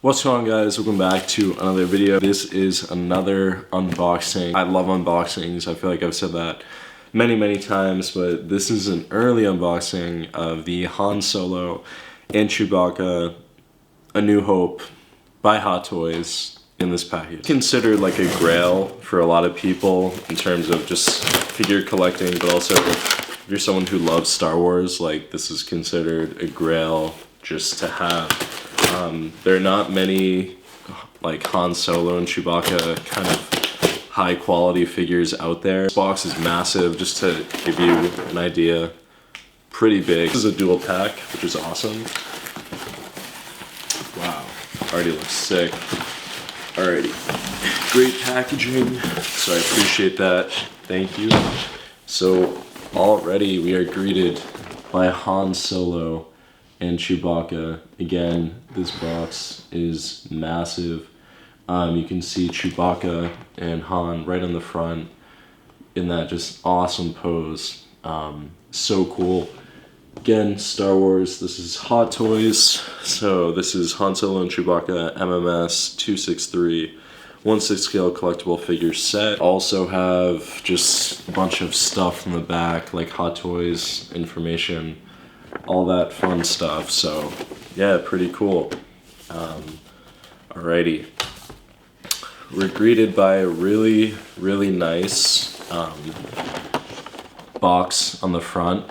What's going on, guys? Welcome back to another video. This is another unboxing. I love unboxings. I feel like I've said that many times, but this is an early unboxing of the Han Solo and Chewbacca A New Hope by Hot Toys in this package. Considered like a grail for a lot of people in terms of just figure collecting, but also if you're someone who loves Star Wars, like this is considered a grail just to have. There are not many like Han Solo and Chewbacca kind of high quality figures out there. This box is massive, just to give you an idea. Pretty big. This is a dual pack, which is awesome. Wow, already looks sick. Alrighty, great packaging, so I appreciate that. Thank you. So already we are greeted by Han Solo and Chewbacca. Again, this box is massive. You can see Chewbacca and Han right on the front in that just awesome pose. So cool. Again, Star Wars, this is Hot Toys. So this is Han Solo and Chewbacca MMS 263 1/6 scale collectible figure set. Also have just a bunch of stuff in the back, like Hot Toys information, all that fun stuff. So yeah, pretty cool. Alrighty, we're greeted by a really nice box on the front,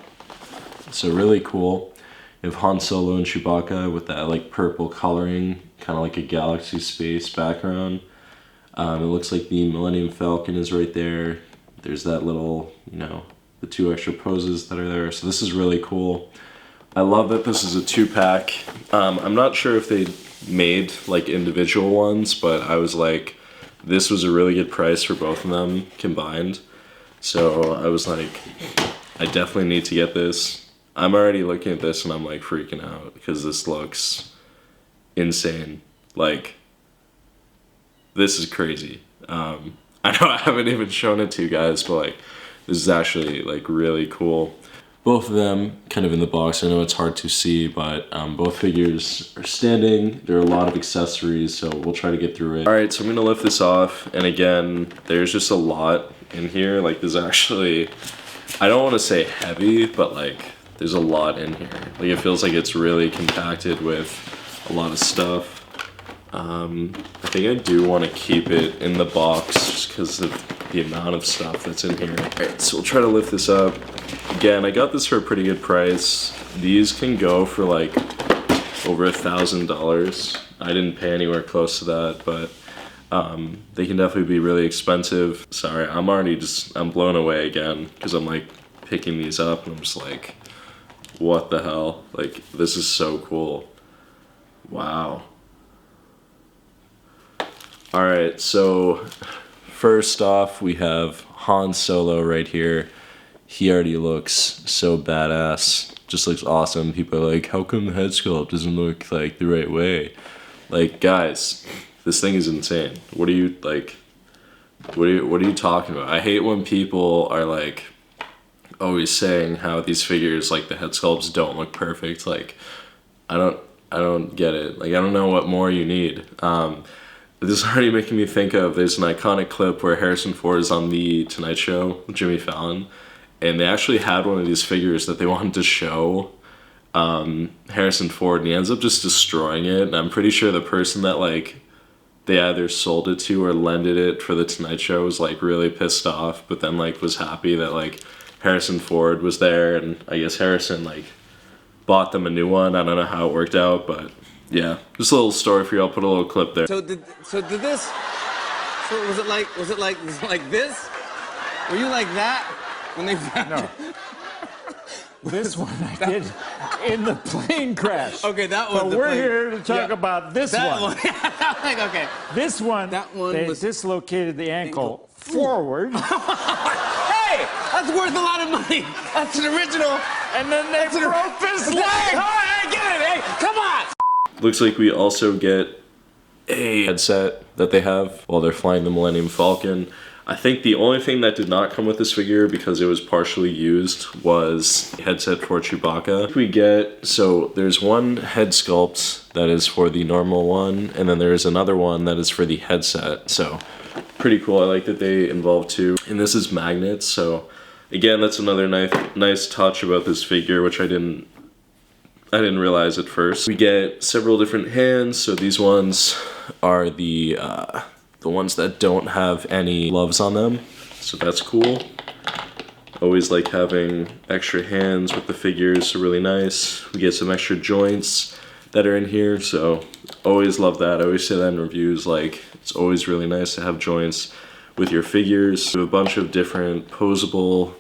so really cool. You have Han Solo and Chewbacca with that like purple coloring, kind of like a galaxy space background. It looks like the Millennium Falcon is right there. There's that little, the two extra poses that are there. So this is really cool. I love that this is a 2-pack. I'm not sure if they made like individual ones, but I was like, this was a really good price for both of them combined. So I was like, I definitely need to get this. I'm already looking at this and I'm like freaking out because this looks insane. Like, this is crazy. I know I haven't even shown it to you guys, but like, this is actually like really cool. Both of them kind of in the box. I know it's hard to see, but both figures are standing. There are a lot of accessories, so we'll try to get through it. All right, so I'm gonna lift this off, and again, there's just a lot in here. Like, there's actually, I don't want to say heavy, but like, there's a lot in here. Like, it feels like it's really compacted with a lot of stuff. I think I do want to keep it in the box just because of the amount of stuff that's in here. All right, so we'll try to lift this up. Again, I got this for a pretty good price. These can go for like over $1,000. I didn't pay anywhere close to that, but they can definitely be really expensive. Sorry, I'm blown away again because I'm like picking these up and I'm just like, what the hell? Like, this is so cool. Wow. All right, so first off, we have Han Solo right here. He already looks so badass, just looks awesome. People are like, how come the head sculpt doesn't look like the right way? Like, guys, this thing is insane. What are you talking about? I hate when people are like always saying how these figures, like the head sculpts don't look perfect. Like, I don't get it. Like, I don't know what more you need. This is already making me think of, there's an iconic clip where Harrison Ford is on the Tonight Show with Jimmy Fallon, and they actually had one of these figures that they wanted to show Harrison Ford, and he ends up just destroying it. And I'm pretty sure the person that like they either sold it to or lended it for the Tonight Show was like really pissed off, but then like was happy that like Harrison Ford was there, and I guess Harrison like bought them a new one. I don't know how it worked out, but yeah, just a little story for you. I'll put a little clip there. So was it like this? Were you like that when they found No. This one I did in the plane crash. Okay, that one. But we're here to talk about this one. Like, okay. This one, that one they was dislocated the ankle forward. Hey, that's worth a lot of money. That's an original. And then they broke this leg. I get it. Hey, come on. Looks like we also get a headset that they have while they're flying the Millennium Falcon. I think the only thing that did not come with this figure, because it was partially used, was the headset for Chewbacca. We get, so there's one head sculpt that is for the normal one, and then there's another one that is for the headset. So pretty cool. I like that they involved two. And this is magnets, so again, that's another nice touch about this figure, which I didn't realize at first. We get several different hands, so these ones are the ones that don't have any gloves on them, so that's cool. Always like having extra hands with the figures, so really nice. We get some extra joints that are in here, so always love that. I always say that in reviews, like it's always really nice to have joints with your figures. We have a bunch of different posable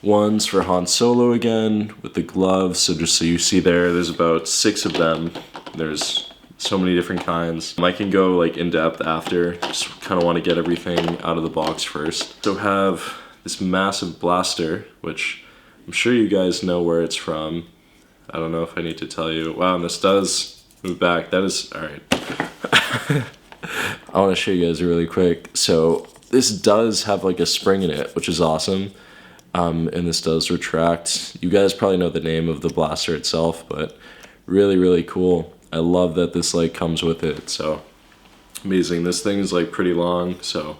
ones for Han Solo again with the gloves, so just so you see there's about 6 of them. There's so many different kinds. I can go like in depth after, just kind of want to get everything out of the box first. So have this massive blaster, which I'm sure you guys know where it's from. I don't know if I need to tell you. Wow, and this does move back. That is, all right. I want to show you guys really quick. So this does have like a spring in it, which is awesome. And this does retract. You guys probably know the name of the blaster itself, but really, really cool. I love that this like comes with it, so amazing. This thing is like pretty long, so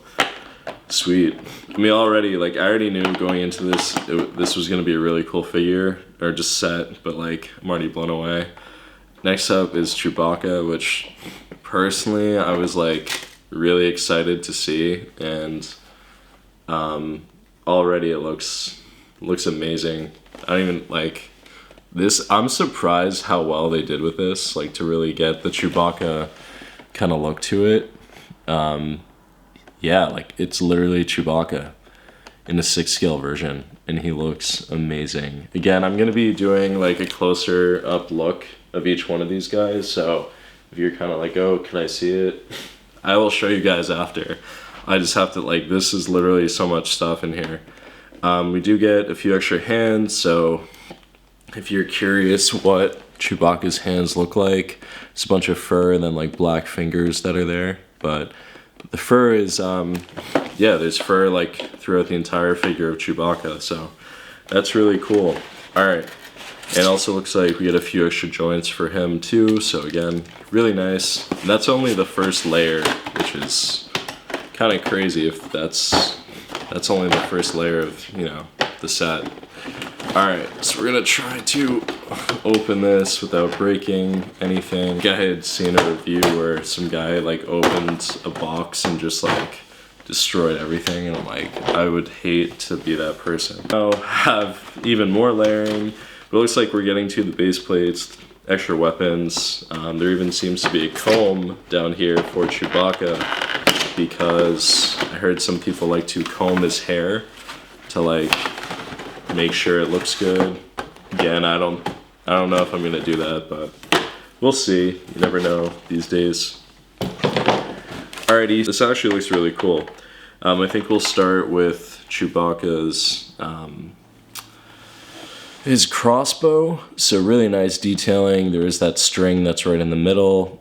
sweet. I mean, already, like I already knew going into this, this was gonna be a really cool figure, or just set, but like I'm already blown away. Next up is Chewbacca, which personally I was like really excited to see, and already it looks amazing. I don't even like this. I'm surprised how well they did with this, like to really get the Chewbacca kind of look to it. Yeah, like it's literally Chewbacca in a 6-scale version, and he looks amazing. Again, I'm gonna be doing like a closer up look of each one of these guys, so if you're kind of like, oh, can I see it? I will show you guys after. I just have to, like, this is literally so much stuff in here. We do get a few extra hands, so if you're curious what Chewbacca's hands look like, it's a bunch of fur and then like black fingers that are there. But the fur is, yeah, there's fur like throughout the entire figure of Chewbacca, so that's really cool. All right, and also looks like we get a few extra joints for him too, so again, really nice. And that's only the first layer, which is kind of crazy if that's only the first layer of, you know, the set. Alright, so we're gonna try to open this without breaking anything. I had seen a review where some guy like opened a box and just like destroyed everything, and I'm like, I would hate to be that person. Now have even more layering, but it looks like we're getting to the base plates, extra weapons. There even seems to be a comb down here for Chewbacca, because I heard some people like to comb his hair to like make sure it looks good. Again, I don't know if I'm gonna do that, but we'll see. You never know these days. Alrighty, this actually looks really cool. I think we'll start with Chewbacca's his crossbow. So really nice detailing. There is that string that's right in the middle.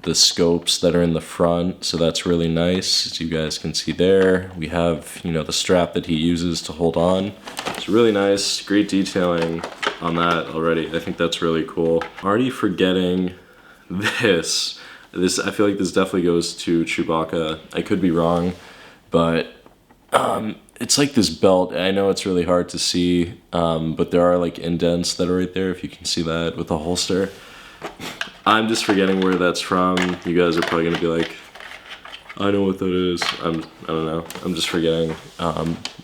The scopes that are in the front, so that's really nice. As you guys can see there, we have, you know, the strap that he uses to hold on. It's really nice, great detailing on that already. I think that's really cool. Already forgetting this. I feel like this definitely goes to Chewbacca. I could be wrong, but it's like this belt. I know it's really hard to see, but there are like indents that are right there, if you can see that, with the holster. I'm just forgetting where that's from. You guys are probably gonna be like, I know what that is. I don't know. I'm just forgetting.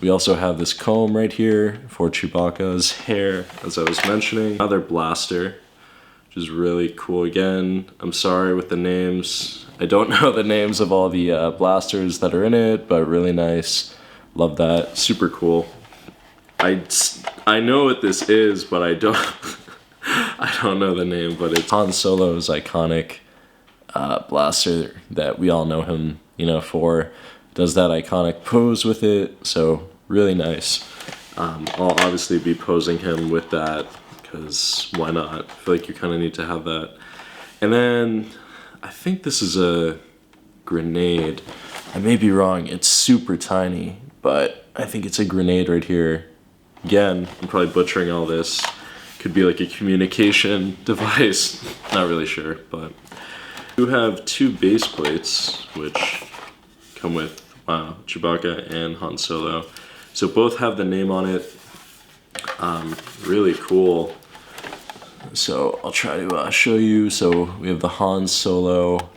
We also have this comb right here for Chewbacca's hair, as I was mentioning. Another blaster, which is really cool. Again, I'm sorry with the names. I don't know the names of all the blasters that are in it, but really nice. Love that. Super cool. I know what this is, but I don't know the name, but it's Han Solo's iconic blaster that we all know him, you know, for. Does that iconic pose with it, so really nice. I'll obviously be posing him with that, because why not? I feel like you kind of need to have that. And then I think this is a grenade. I may be wrong, it's super tiny, but I think it's a grenade right here. Again, I'm probably butchering all this. Could be like a communication device, not really sure, but we have two base plates, which come with Chewbacca and Han Solo. So both have the name on it. Really cool. So I'll try to show you. So we have the Han Solo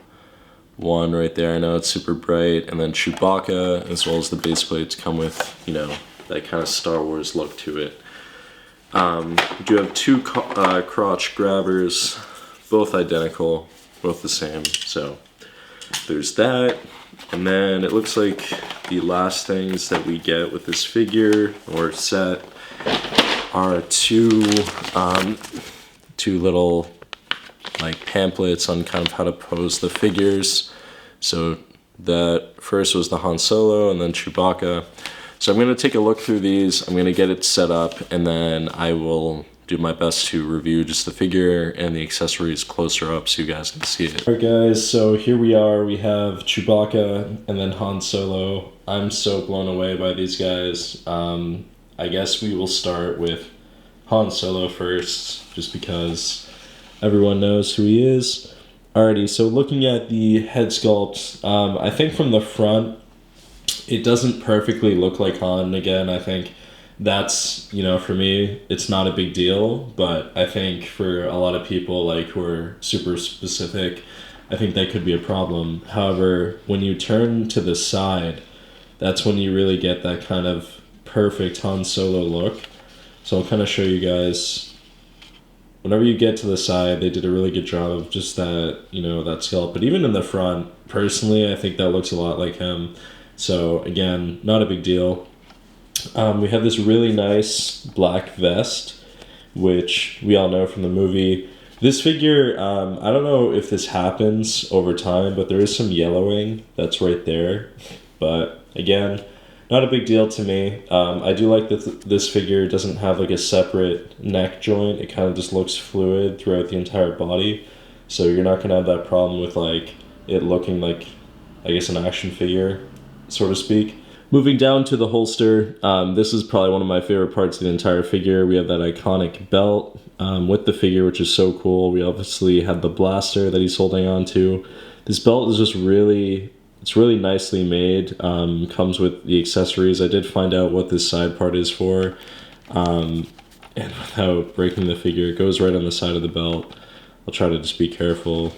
one right there. I know it's super bright, and then Chewbacca, as well as the base plates, come with, you know, that kind of Star Wars look to it. We do have two crotch grabbers, both identical, both the same. So there's that. And then it looks like the last things that we get with this figure or set are two little like pamphlets on kind of how to pose the figures. So that first was the Han Solo and then Chewbacca. So I'm going to take a look through these, I'm going to get it set up, and then I will do my best to review just the figure and the accessories closer up so you guys can see it. Alright guys, so here we are, we have Chewbacca and then Han Solo. I'm so blown away by these guys. I guess we will start with Han Solo first, just because everyone knows who he is. Alrighty, so looking at the head sculpt, I think from the front, it doesn't perfectly look like Han. Again, I think that's, you know, for me, it's not a big deal, but I think for a lot of people like who are super specific, I think that could be a problem. However, when you turn to the side, that's when you really get that kind of perfect Han Solo look. So I'll kind of show you guys. Whenever you get to the side, they did a really good job of just that, you know, that sculpt. But even in the front, personally, I think that looks a lot like him. So again, not a big deal. We have this really nice black vest, which we all know from the movie. This figure, I don't know if this happens over time, but there is some yellowing that's right there. But again, not a big deal to me. I do like that this figure doesn't have like a separate neck joint. It kind of just looks fluid throughout the entire body. So you're not going to have that problem with like it looking like, I guess, an action figure, so to speak. Moving down to the holster, this is probably one of my favorite parts of the entire figure. We have that iconic belt with the figure, which is so cool. We obviously have the blaster that he's holding on to. This belt is just really, it's really nicely made. Comes with the accessories. I did find out what this side part is for. And without breaking the figure, it goes right on the side of the belt. I'll try to just be careful.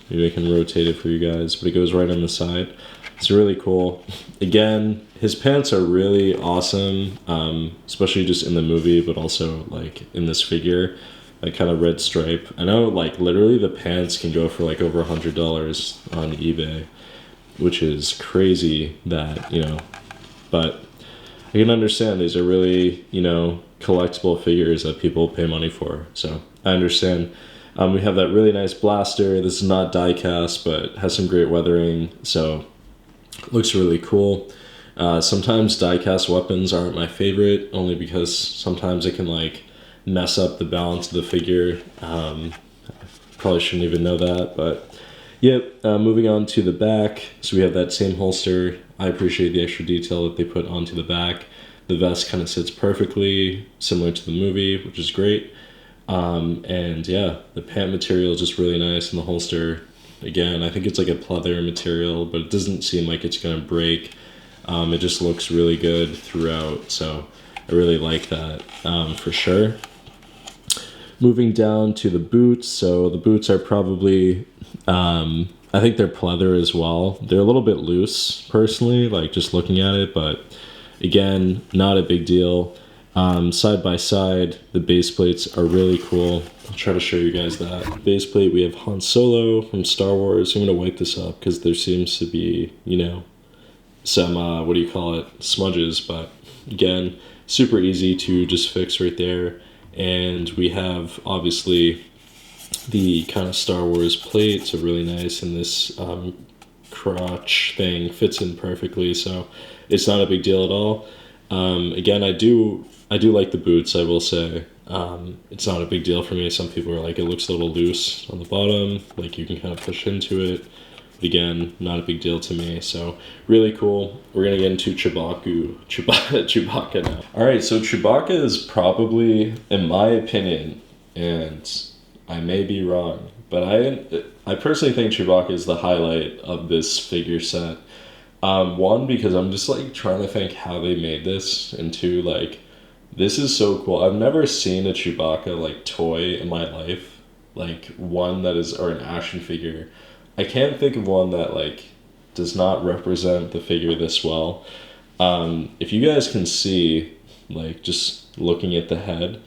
Maybe I can rotate it for you guys, but it goes right on the side. It's really cool. Again, his pants are really awesome, especially just in the movie, but also like in this figure, that kind of red stripe. I know like literally the pants can go for like over $100 on eBay, which is crazy that, you know, but I can understand these are really, you know, collectible figures that people pay money for. So I understand. We have that really nice blaster. This is not die cast, but has some great weathering. So looks really cool. Sometimes die-cast weapons aren't my favorite, only because sometimes it can like mess up the balance of the figure. Probably shouldn't even know that, but yep. Moving on to the back, so we have that same holster. I appreciate the extra detail that they put onto the back. The vest kind of sits perfectly, similar to the movie, which is great. And yeah, the pant material is just really nice, and the holster, again, I think it's like a pleather material, but it doesn't seem like it's going to break. It just looks really good throughout, so I really like that for sure. Moving down to the boots, so the boots are probably, I think they're pleather as well. They're a little bit loose, personally, like just looking at it, but again, not a big deal. Side by side, the base plates are really cool. I'll try to show you guys that. Base plate, we have Han Solo from Star Wars. I'm going to wipe this up because there seems to be, you know, some, smudges. But again, super easy to just fix right there. And we have, obviously, the kind of Star Wars plate. So really nice. And this crotch thing fits in perfectly. So it's not a big deal at all. Again, I do like the boots, I will say. It's not a big deal for me. Some people are like, it looks a little loose on the bottom, like you can kind of push into it. Again, not a big deal to me, so really cool. We're gonna get into Chewbacca now. All right, so Chewbacca is probably, in my opinion, and I may be wrong, but I personally think Chewbacca is the highlight of this figure set. One, because I'm just like trying to think how they made this, and two, like, this is so cool. I've never seen a Chewbacca like toy in my life, like one that is, or an action figure. I can't think of one that like does not represent the figure this well. If you guys can see, like just looking at the head,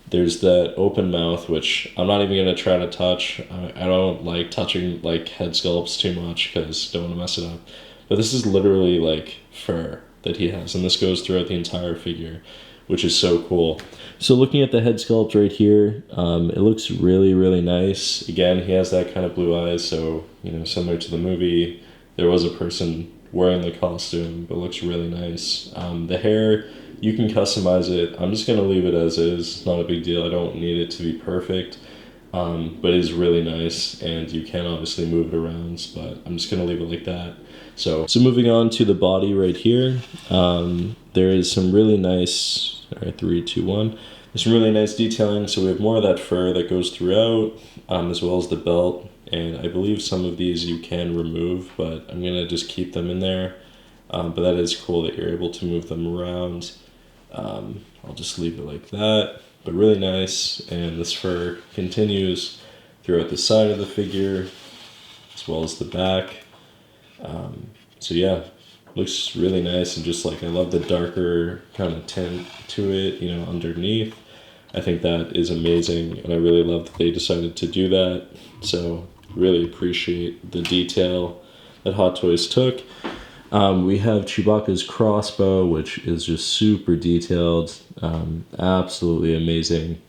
there's that open mouth, which I'm not even gonna try to touch. I don't like touching like head sculpts too much because don't want to mess it up. But this is literally like fur that he has, and this goes throughout the entire figure, which is so cool. So looking at the head sculpt right here, it looks really, really nice. Again, he has that kind of blue eyes, so, you know, similar to the movie, there was a person wearing the costume, but looks really nice. The hair, you can customize it. I'm just gonna leave it as is. It's not a big deal. I don't need it to be perfect, but it is really nice, and you can obviously move it around, but I'm just gonna leave it like that. So moving on to the body right here, there is some really nice, all right, 3, 2, 1. There's some really nice detailing. So we have more of that fur that goes throughout, as well as the belt. And I believe some of these you can remove, but I'm gonna just keep them in there. But that is cool that you're able to move them around. I'll just leave it like that, but really nice. And this fur continues throughout the side of the figure, as well as the back. So yeah, looks really nice, and just like I love the darker kind of tint to it, you know, underneath. I think that is amazing, and I really love that they decided to do that. So really appreciate the detail that Hot Toys took. We have Chewbacca's crossbow, which is just super detailed, absolutely amazing.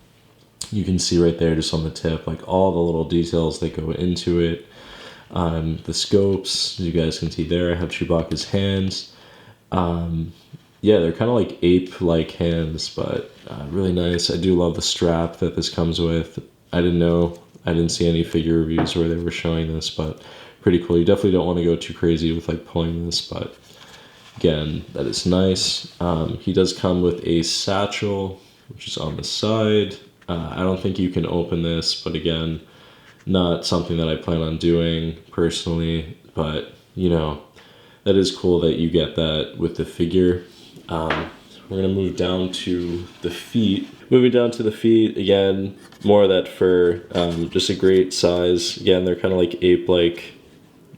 You can see right there just on the tip, like all the little details that go into it. The scopes, as you guys can see there, I have Chewbacca's hands. Yeah, they're kind of like ape-like hands, but really nice. I do love the strap that this comes with. I didn't see any figure reviews where they were showing this, but pretty cool. You definitely don't want to go too crazy with like pulling this, but again, that is nice. He does come with a satchel, which is on the side. I don't think you can open this, but again, not something that I plan on doing personally, but you know, that is cool that you get that with the figure. We're gonna move down to the feet. Moving down to the feet, again, more of that fur, just a great size. Again, they're kind of like ape-like,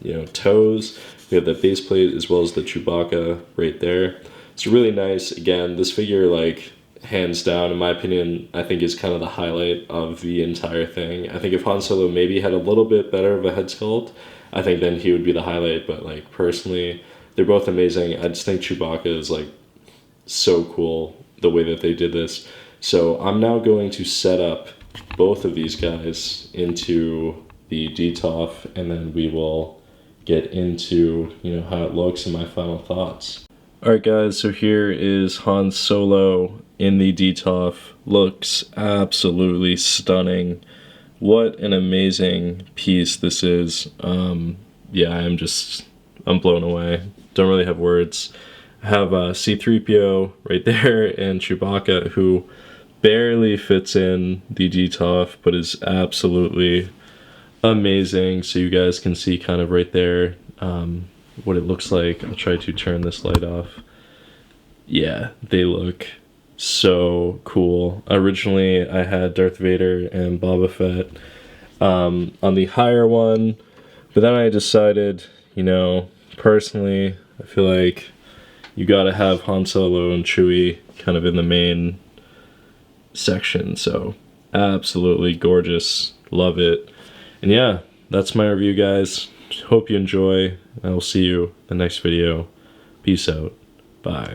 you know, toes. We have that base plate as well as the Chewbacca right there. It's really nice. Again, this figure, like, hands down, in my opinion, I think is kind of the highlight of the entire thing. I think if Han Solo maybe had a little bit better of a head sculpt, I think then he would be the highlight. But like personally, they're both amazing. I just think Chewbacca is like so cool the way that they did this. So I'm now going to set up both of these guys into the DTOF, and then we will get into, you know, how it looks and my final thoughts. Alright guys, so here is Han Solo in the DTOF. Looks absolutely stunning. What an amazing piece this is. Yeah, I'm blown away. Don't really have words. I have C-3PO right there and Chewbacca, who barely fits in the DTOF, but is absolutely amazing. So you guys can see kind of right there what it looks like. I'll try to turn this light off. Yeah, they look so cool. Originally, I had Darth Vader and Boba Fett on the higher one, but then I decided, you know, personally, I feel like you gotta have Han Solo and Chewie kind of in the main section. So absolutely gorgeous, love it. And yeah, that's my review, guys. Hope you enjoy. I will see you in the next video. Peace out. Bye.